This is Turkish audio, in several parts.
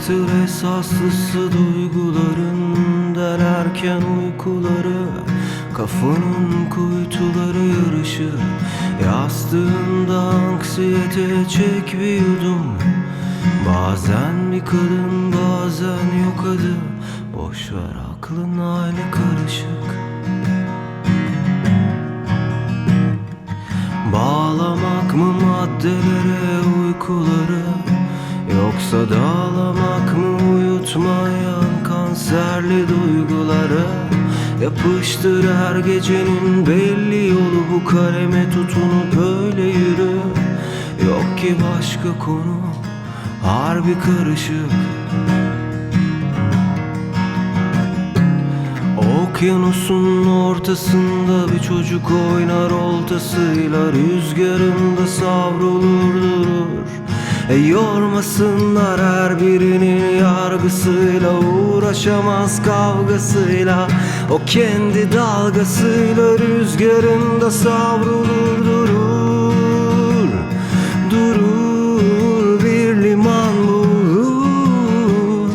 Aşktır esaslısı duyguların, delerken uykuları, kafanın kuytuları yarışır. Yastığında anksiyete çek bir yudum. Bazen bir kadın, bazen yok adı. Boşver, aklın hali karışık. Bağlamak mı maddelere uykuları, yoksa dağlamak mı uyutmayan kanserli duyguları? Yapıştır her gecenin belli yolu, bu kaleme tutunup öyle yürü. Yok ki başka konu, harbi karışık. Okyanusun ortasında bir çocuk oynar oltasıyla, rüzgarında savrulur durur. Yormasınlar her birinin yargısıyla, uğraşamaz kavgasıyla. O kendi dalgasıyla rüzgarında savrulur durur. Durur, bir liman bulur.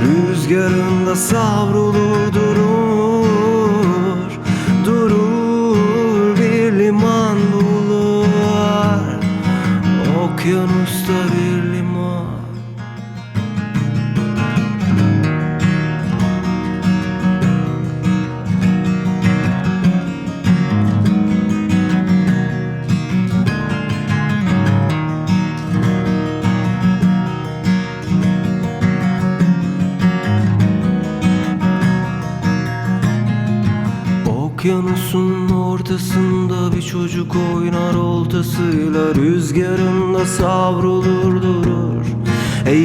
Rüzgarında savrulur durur. Durur, bir liman bulur. Okyanusta bir liman. Okyanusun ortasında bir çocuk oynar oltasıyla, rüzgarında savrulur durur.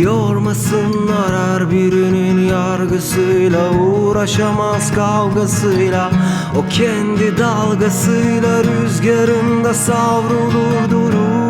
Yormasınlar her birinin yargısıyla, uğraşamaz kavgasıyla. O kendi dalgasıyla rüzgarında savrulur durur.